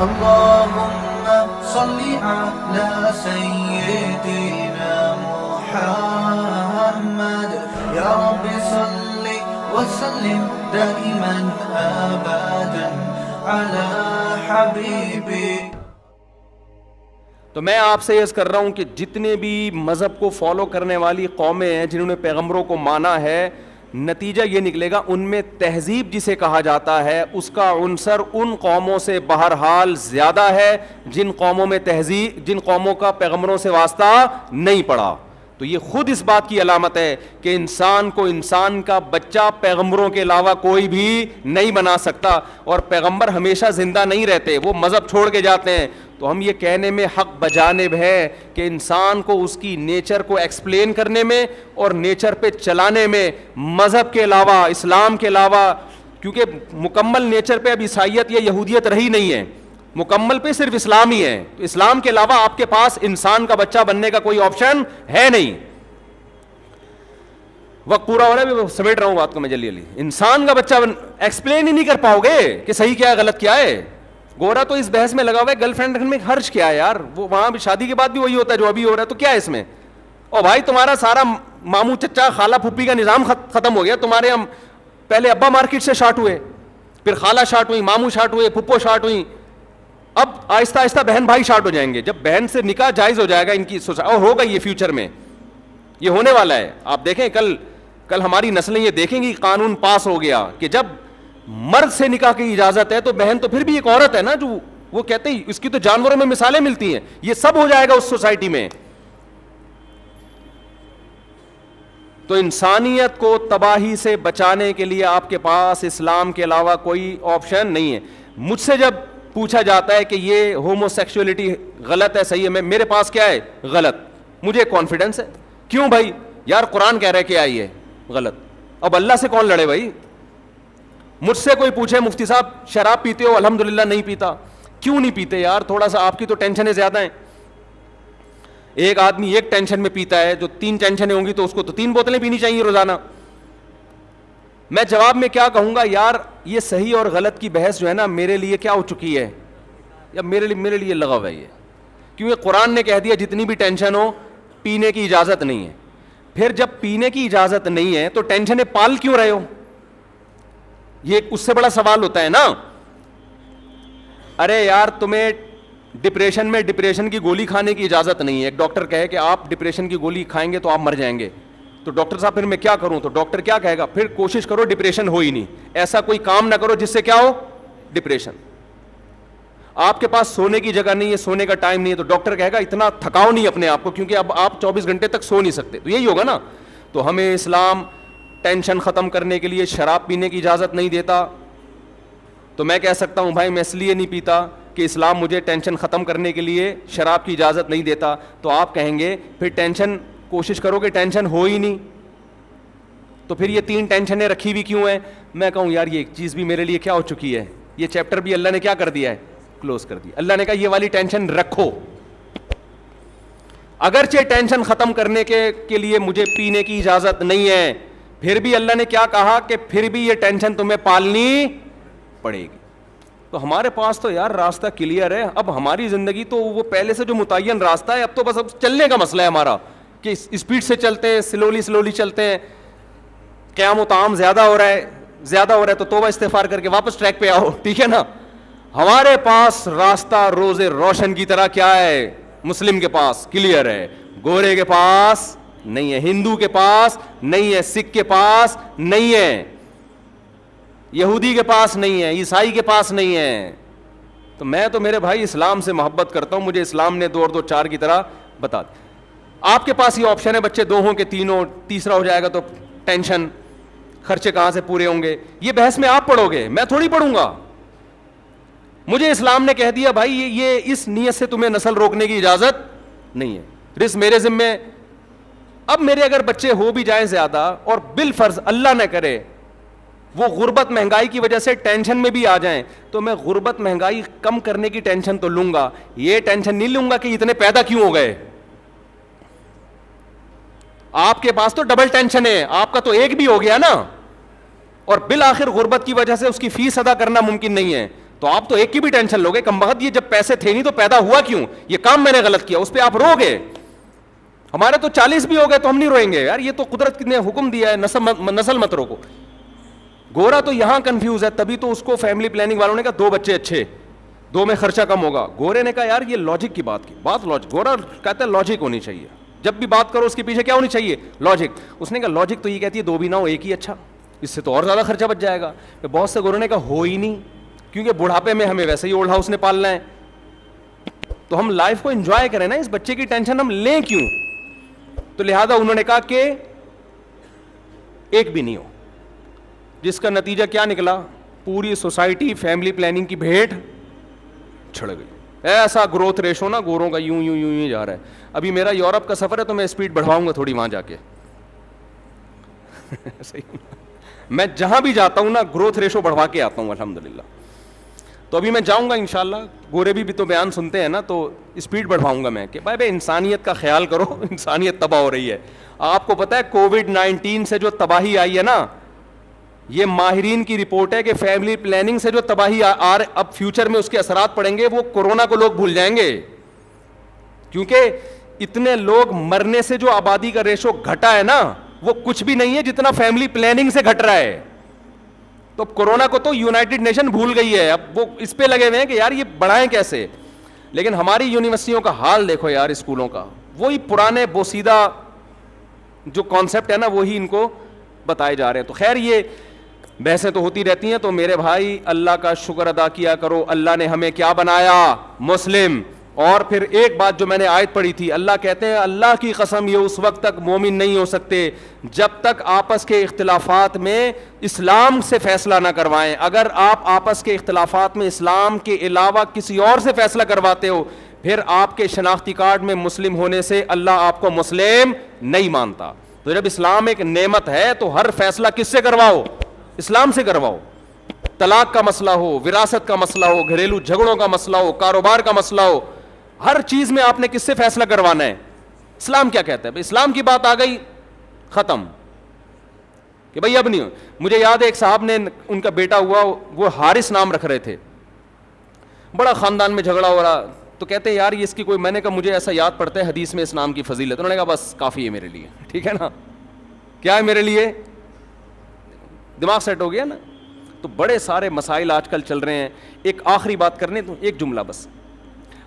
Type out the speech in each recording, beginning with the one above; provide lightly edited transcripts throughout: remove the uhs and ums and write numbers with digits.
اللهم صل على سيدنا محمد يا رب صل وسلم دائما ابدا على حبيبك. تو میں آپ سے عرض کر رہا ہوں کہ جتنے بھی مذہب کو فالو کرنے والی قومیں ہیں جنہوں نے پیغمبروں کو مانا ہے، نتیجہ یہ نکلے گا ان میں تہذیب جسے کہا جاتا ہے اس کا عنصر ان قوموں سے بہرحال زیادہ ہے جن قوموں میں تہذیب، جن قوموں کا پیغمبروں سے واسطہ نہیں پڑا. تو یہ خود اس بات کی علامت ہے کہ انسان کو، انسان کا بچہ پیغمبروں کے علاوہ کوئی بھی نہیں بنا سکتا، اور پیغمبر ہمیشہ زندہ نہیں رہتے، وہ مذہب چھوڑ کے جاتے ہیں. تو ہم یہ کہنے میں حق بجانب ہے کہ انسان کو اس کی نیچر کو ایکسپلین کرنے میں اور نیچر پہ چلانے میں مذہب کے علاوہ، اسلام کے علاوہ، کیونکہ مکمل نیچر پہ اب عیسائیت یا یہودیت رہی نہیں ہے، مکمل پہ صرف اسلام ہی ہے. تو اسلام کے علاوہ آپ کے پاس انسان کا بچہ بننے کا کوئی آپشن ہے نہیں. وقت پورا ہو رہا ہے، سمیٹ رہا ہوں بات کو میں جلدی جلدی. انسان کا بچہ ایکسپلین ہی نہیں کر پاؤ گے کہ صحیح کیا ہے غلط کیا ہے. گورا تو اس بحث میں لگا ہوا ہے گرل فرینڈ میں حرج کیا ہے یار، وہ وہاں بھی شادی کے بعد بھی وہی ہوتا ہے جو ابھی ہو رہا ہے، تو کیا ہے اس میں؟ اور بھائی تمہارا سارا ماموں چچا خالہ پھوپھی کا نظام ختم ہو گیا. تمہارے ہم پہلے ابا مارکیٹ سے شارٹ ہوئے، پھر خالہ شارٹ ہوئی، ماموں شارٹ ہوئے، پھپھو شارٹ ہوئی، اب آہستہ آہستہ بہن بھائی شارٹ ہو جائیں گے. جب بہن سے نکاح جائز ہو جائے گا ان کی اور ہوگا یہ فیوچر میں، یہ ہونے والا ہے. آپ دیکھیں کل ہماری نسلیں یہ دیکھیں گی قانون پاس ہو گیا کہ جب مرد سے نکاح کی اجازت ہے تو بہن تو پھر بھی ایک عورت ہے نا، جو وہ کہتے ہیں اس کی تو جانوروں میں مثالیں ملتی ہیں. یہ سب ہو جائے گا اس سوسائٹی میں. تو انسانیت کو تباہی سے بچانے کے لیے آپ کے پاس اسلام کے علاوہ کوئی آپشن نہیں ہے. مجھ سے جب پوچھا جاتا ہے کہ یہ ہومو سیکسولیٹی غلط ہے صحیح ہے، میرے پاس کیا ہے؟ غلط. مجھے کانفیڈنس ہے. کیوں بھائی؟ یار قرآن کہہ رہا ہے کہ آئیے غلط. اب اللہ سے کون لڑے بھائی؟ مجھ سے کوئی پوچھے مفتی صاحب شراب پیتے ہو؟ الحمدللہ نہیں پیتا. کیوں نہیں پیتے یار؟ تھوڑا سا آپ کی تو ٹینشنیں زیادہ ہیں. ایک آدمی ایک ٹینشن میں پیتا ہے، جو 3 ٹینشنیں ہوں گی تو اس کو تو 3 بوتلیں پینی چاہیے روزانہ. میں جواب میں کیا کہوں گا؟ یار یہ صحیح اور غلط کی بحث جو ہے نا میرے لیے کیا ہو چکی ہے، یا میرے لیے لغو ہے یہ. کیونکہ قرآن نے کہہ دیا جتنی بھی ٹینشن ہو پینے کی اجازت نہیں ہے. پھر جب پینے کی اجازت نہیں ہے تو ٹینشنیں پال کیوں رہے ہو؟ یہ اس سے بڑا سوال ہوتا ہے نا. ارے یار تمہیں ڈپریشن کی گولی کھانے کی اجازت نہیں ہے. ایک ڈاکٹر کہے کہ آپ ڈپریشن کی گولی کھائیں گے تو آپ مر جائیں گے، تو ڈاکٹر صاحب پھر میں کیا کروں؟ تو ڈاکٹر کیا کہے گا؟ پھر کوشش کرو ڈپریشن ہو ہی نہیں، ایسا کوئی کام نہ کرو جس سے کیا ہو؟ ڈپریشن. آپ کے پاس سونے کی جگہ نہیں ہے، سونے کا ٹائم نہیں ہے، تو ڈاکٹر کہے گا اتنا تھکاؤ نہیں اپنے آپ کو، کیونکہ اب آپ 24 گھنٹے تک سو نہیں سکتے. تو یہی ہوگا نا. تو ہمیں اسلام ٹینشن ختم کرنے کے لیے شراب پینے کی اجازت نہیں دیتا. تو میں کہہ سکتا ہوں بھائی میں اس لیے نہیں پیتا کہ اسلام مجھے ٹینشن ختم کرنے کے لیے شراب کی اجازت نہیں دیتا. تو آپ کہیں گے پھر ٹینشن کوشش کرو کہ ٹینشن ہو ہی نہیں، تو پھر یہ 3 ٹینشنیں رکھی ہوئی کیوں ہیں؟ میں کہوں یار یہ ایک چیز بھی میرے لیے کیا ہو چکی ہے، یہ چیپٹر بھی اللہ نے کیا کر دیا ہے؟ کلوز کر دیا. اللہ نے کہا یہ والی ٹینشن رکھو. اگرچہ ٹینشن ختم کرنے کے لیے مجھے پینے کی اجازت نہیں ہے، پھر بھی اللہ نے کیا کہا کہ پھر بھی یہ ٹینشن تمہیں پالنی پڑے گی. تو ہمارے پاس تو یار راستہ کلیئر ہے. اب ہماری زندگی تو وہ پہلے سے جو متعین راستہ ہے، اب تو بس اب چلنے کا مسئلہ ہے ہمارا کہ اسپیڈ سے چلتے ہیں، سلولی چلتے ہیں. قیام و طعام زیادہ ہو رہا ہے تو توبہ استغفار کر کے واپس ٹریک پہ آؤ، ٹھیک ہے نا. ہمارے پاس راستہ روز روشن کی طرح کیا ہے؟ مسلم کے پاس کلیئر ہے، گورے کے پاس نہیں ہے، ہندو کے پاس نہیں ہے، سکھ کے پاس نہیں ہے، یہودی کے پاس نہیں ہے، عیسائی کے پاس نہیں ہے. تو میں تو میرے بھائی اسلام سے محبت کرتا ہوں، مجھے اسلام نے 2 اور 2 4 کی طرح بتا دیا. آپ کے پاس یہ آپشن ہے بچے 2 ہوں کہ 3 ہوں، تیسرا ہو جائے گا تو ٹینشن، خرچے کہاں سے پورے ہوں گے. یہ بحث میں آپ پڑھو گے، میں تھوڑی پڑھوں گا. مجھے اسلام نے کہہ دیا بھائی یہ اس نیت سے تمہیں نسل روکنے کی اجازت نہیں ہے، رزق میرے ذمے. اب میرے اگر بچے ہو بھی جائیں زیادہ اور بالفرض اللہ نہ کرے وہ غربت مہنگائی کی وجہ سے ٹینشن میں بھی آ جائیں، تو میں غربت مہنگائی کم کرنے کی ٹینشن تو لوں گا، یہ ٹینشن نہیں لوں گا کہ اتنے پیدا کیوں ہو گئے. آپ کے پاس تو ڈبل ٹینشن ہے، آپ کا تو ایک بھی ہو گیا نا، اور بالآخر غربت کی وجہ سے اس کی فیس ادا کرنا ممکن نہیں ہے. تو آپ تو ایک کی بھی ٹینشن لوگے, کم بخت یہ جب پیسے تھے نہیں تو پیدا ہوا کیوں, یہ کام میں نے غلط کیا, اس پہ آپ رو گے. ہمارے تو 40 بھی ہو گئے تو ہم نہیں روئیں گے یار, یہ تو قدرت نے حکم دیا ہے, نسل مت روکو. گورا تو یہاں کنفیوز ہے, تبھی تو اس کو فیملی پلاننگ والوں نے کہا 2 بچے اچھے, 2 میں خرچہ کم ہوگا. گورے نے کہا یار یہ لاجک کی بات لاجک. گورا کہتا ہے لاجک ہونی چاہیے, جب بھی بات کرو اس کے پیچھے کیا ہونی چاہیے, لاجک. اس نے کہا لاجک تو یہ کہتی ہے 2 بھی نہ ہو 1 ہی اچھا, اس سے تو اور زیادہ خرچہ بچ جائے گا. بہت سے گوروں نے کہا ہو ہی نہیں, کیونکہ بڑھاپے میں ہمیں ویسے ہی اولڈ ہاؤس نے پالنا ہے, تو ہم لائف کو انجوائے کریں نا, اس بچے کی ٹینشن ہم لیں کیوں. تو لہذا انہوں نے کہا کہ 1 بھی نہیں ہو, جس کا نتیجہ کیا نکلا, پوری سوسائٹی فیملی پلاننگ کی بھیٹ چھڑ گئی. ایسا گروتھ ریشو نا گوروں کا یوں یوں یوں جا رہا ہے. ابھی میرا یورپ کا سفر ہے تو میں اسپیڈ بڑھواؤں گا تھوڑی وہاں جا کے. میں جہاں بھی جاتا ہوں نا گروتھ ریشو بڑھوا کے آتا ہوں الحمدللہ. تو ابھی میں جاؤں گا انشاءاللہ, گورے بھی تو بیان سنتے ہیں نا, تو اسپیڈ بڑھواؤں گا میں کہ بھائی انسانیت کا خیال کرو, انسانیت تباہ ہو رہی ہے. آپ کو پتہ ہے کووڈ-19 سے جو تباہی آئی ہے نا, یہ ماہرین کی رپورٹ ہے کہ فیملی پلاننگ سے جو تباہی اب فیوچر میں اس کے اثرات پڑیں گے, وہ کورونا کو لوگ بھول جائیں گے, کیونکہ اتنے لوگ مرنے سے جو آبادی کا ریشو گھٹا ہے نا, وہ کچھ بھی نہیں ہے جتنا فیملی پلاننگ سے گھٹ رہا ہے. تو کورونا کو تو یونائٹڈ نیشن بھول گئی ہے, اب وہ اس پہ لگے ہوئے ہیں کہ یار یہ بڑھائیں کیسے. لیکن ہماری یونیورسٹیوں کا حال دیکھو یار, اسکولوں کا, وہی پرانے بوسیدہ جو کانسیپٹ ہے نا وہی ان کو بتائے جا رہے ہیں. تو خیر یہ بحثیں تو ہوتی رہتی ہیں. تو میرے بھائی اللہ کا شکر ادا کیا کرو, اللہ نے ہمیں کیا بنایا, مسلم. اور پھر ایک بات جو میں نے آیت پڑھی تھی, اللہ کہتے ہیں اللہ کی قسم یہ اس وقت تک مومن نہیں ہو سکتے جب تک آپس کے اختلافات میں اسلام سے فیصلہ نہ کروائیں. اگر آپ آپس کے اختلافات میں اسلام کے علاوہ کسی اور سے فیصلہ کرواتے ہو, پھر آپ کے شناختی کارڈ میں مسلم ہونے سے اللہ آپ کو مسلم نہیں مانتا. تو جب اسلام ایک نعمت ہے تو ہر فیصلہ کس سے کرواؤ, اسلام سے کرواؤ. طلاق کا مسئلہ ہو, وراثت کا مسئلہ ہو, گھریلو جھگڑوں کا مسئلہ ہو, کاروبار کا مسئلہ ہو, ہر چیز میں آپ نے کس سے فیصلہ کروانا ہے, اسلام کیا کہتا ہے. اسلام کی بات آ گئی, ختم, کہ بھائی اب نہیں. مجھے یاد ہے ایک صاحب نے, ان کا بیٹا ہوا, وہ حارث نام رکھ رہے تھے, بڑا خاندان میں جھگڑا ہو رہا, تو کہتے ہیں یار یہ اس کی کوئی, میں نے کہا مجھے ایسا یاد پڑتا ہے حدیث میں اس نام کی فضیلت. انہوں نے کہا بس کافی ہے میرے لیے, ٹھیک ہے نا, کیا ہے میرے لیے, دماغ سیٹ ہو گیا نا. تو بڑے سارے مسائل آج کل چل رہے ہیں. ایک آخری بات کرنے تو ایک جملہ بس,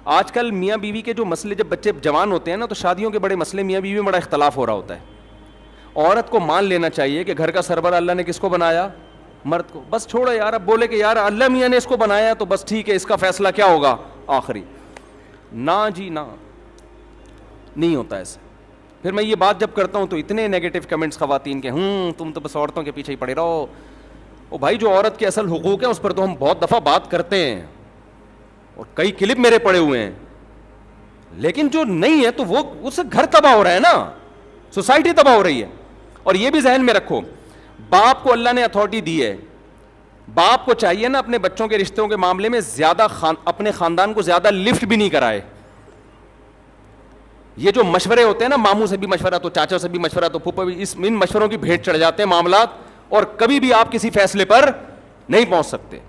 آج کل میاں بیوی کے جو مسئلے, جب بچے جوان ہوتے ہیں نا تو شادیوں کے بڑے مسئلے, میاں بیوی میں بڑا اختلاف ہو رہا ہوتا ہے. عورت کو مان لینا چاہیے کہ گھر کا سربراہ اللہ نے کس کو بنایا, مرد کو. بس چھوڑو یار, اب بولے کہ یار اللہ میاں نے اس کو بنایا تو بس ٹھیک ہے, اس کا فیصلہ کیا ہوگا آخری. نہ جی نہ, نہیں ہوتا ایسے. پھر میں یہ بات جب کرتا ہوں تو اتنے نیگیٹو کمنٹس خواتین کے, تم تو بس عورتوں کے پیچھے ہی پڑے رہو. او بھائی جو عورت کے اصل حقوق ہیں اس پر تو ہم بہت دفعہ بات کرتے ہیں, اور کئی کلپ میرے پڑے ہوئے ہیں, لیکن جو نہیں ہے تو وہ اس سے گھر تباہ ہو رہا ہے نا, سوسائٹی تباہ ہو رہی ہے. اور یہ بھی ذہن میں رکھو, باپ کو اللہ نے اتھارٹی دی ہے, باپ کو چاہیے نا اپنے بچوں کے رشتوں کے معاملے میں زیادہ اپنے خاندان کو زیادہ لفٹ بھی نہیں کرائے. یہ جو مشورے ہوتے ہیں نا, ماموں سے بھی مشورہ تو چاچا سے بھی مشورہ تو پھوپھا بھی, ان مشوروں کی بھیٹ چڑھ جاتے ہیں معاملات, اور کبھی بھی آپ کسی فیصلے پر نہیں پہنچ سکتے.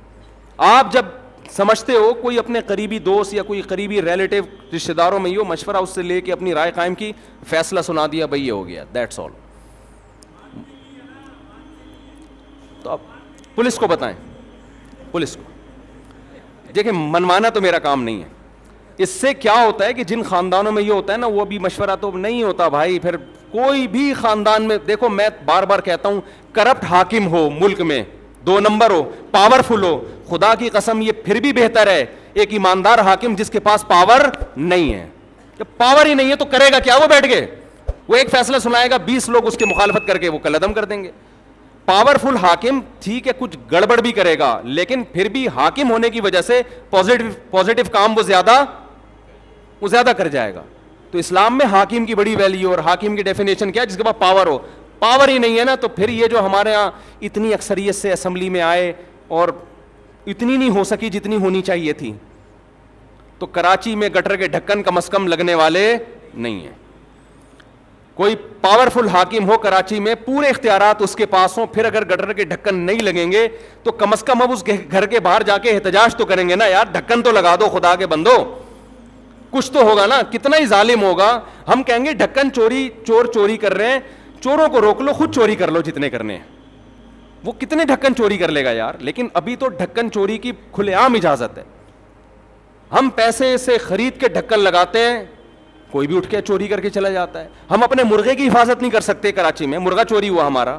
آپ جب سمجھتے ہو کوئی اپنے قریبی دوست یا کوئی قریبی ریلیٹو رشتہ داروں میں ہی ہو, مشورہ اس سے لے کے اپنی رائے قائم کی, فیصلہ سنا دیا, بھائی یہ ہو گیا, دیٹس آل. تو اب پولیس کو بتائیں, پولیس کو دیکھیں, منوانا تو میرا کام نہیں ہے. اس سے کیا ہوتا ہے کہ جن خاندانوں میں یہ ہوتا ہے نا, وہ بھی مشورہ تو نہیں ہوتا بھائی. پھر کوئی بھی خاندان میں دیکھو, میں بار بار کہتا ہوں, کرپٹ حاکم ہو ملک میں, 2 نمبر ہو, پاورفل ہو, خدا کی قسم یہ پھر بھی بہتر ہے ایک ایماندار حاکم جس کے پاس پاور نہیں ہے. جب پاور ہی نہیں ہے تو کرے گا کیا, وہ بیٹھ کے وہ ایک فیصلہ سنائے گا, 20 لوگ اس کی مخالفت کر کے وہ قلعدم کر دیں گے. پاورفل حاکم ٹھیک ہے کچھ گڑبڑ بھی کرے گا, لیکن پھر بھی حاکم ہونے کی وجہ سے پازیٹیو کام وہ زیادہ کر جائے گا. تو اسلام میں حاکم کی بڑی ویلیو, اور حاکم کی ڈیفینیشن کیا ہے, جس کے پاس پاور ہو. پاور ہی نہیں ہے نا, تو پھر یہ جو ہمارے ہاں اتنی اکثریت سے اسمبلی میں آئے اور اتنی نہیں ہو سکی جتنی ہونی چاہیے تھی, تو کراچی میں گٹر کے ڈھکن کم از کم لگنے والے نہیں ہیں. کوئی پاورفل حاکم ہو کراچی میں, پورے اختیارات اس کے پاس ہوں, پھر اگر گٹر کے ڈھکن نہیں لگیں گے تو کم از کم اب اس گھر کے باہر جا کے احتجاج تو کریں گے نا, یار ڈھکن تو لگا دو خدا کے بندو, کچھ تو ہوگا نا. کتنا ہی ظالم ہوگا, ہم کہیں گے ڈھکن چور چوری کر رہے ہیں, چوروں کو روک لو, خود چوری کر لو جتنے کرنے ہیں. وہ کتنے ڈھکن چوری کر لے گا یار. لیکن ابھی تو ڈھکن چوری کی کھلے عام اجازت ہے. ہم پیسے سے خرید کے ڈھکن لگاتے ہیں, کوئی بھی اٹھ کے چوری کر کے چلا جاتا ہے. ہم اپنے مرغے کی حفاظت نہیں کر سکتے, کراچی میں مرغا چوری ہوا ہمارا,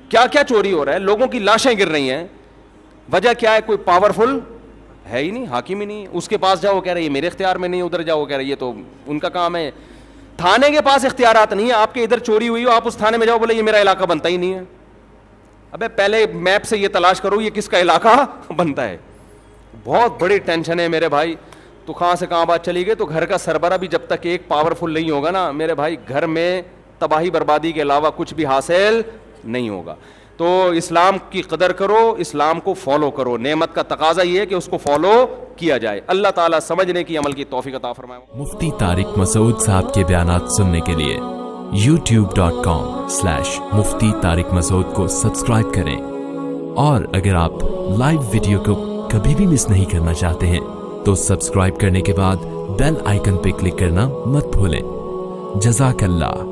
کیا کیا چوری ہو رہا ہے, لوگوں کی لاشیں گر رہی ہیں. وجہ کیا ہے؟ کوئی پاورفل ہے ہی نہیں, حاکم ہی نہیں. اس کے پاس جاؤ, کہہ رہے یہ میرے اختیار میں نہیں, ادھر جاؤ کہہ رہے یہ تو ان کا کام ہے. تھانے کے پاس اختیارات نہیں ہے, آپ کے ادھر چوری ہوئی ہو, آپ اس تھانے میں جاؤ, بولے یہ میرا علاقہ بنتا ہی نہیں ہے. ابے پہلے میپ سے یہ تلاش کرو یہ کس کا علاقہ بنتا ہے. بہت بڑی ٹینشن ہے میرے بھائی. تو کہاں سے کہاں بات چلی گئی. تو گھر کا سربراہ بھی جب تک ایک پاورفل نہیں ہوگا نا میرے بھائی, گھر میں تباہی بربادی کے علاوہ کچھ بھی حاصل نہیں ہوگا. تو اسلام کی قدر کرو, اسلام کو فالو کرو. نعمت کا تقاضا یہ ہے کہ اس کو فالو کیا جائے. اللہ تعالیٰ سمجھنے کی, عمل کی توفیق عطا فرمائے. مفتی طارق مسعود صاحب کے بیانات سننے کے لیے youtube.com/مفتی طارق مسعود کو سبسکرائب کریں. اور اگر آپ لائیو ویڈیو کو کبھی بھی مس نہیں کرنا چاہتے ہیں تو سبسکرائب کرنے کے بعد بیل آئیکن پہ کلک کرنا مت بھولیں. جزاک اللہ.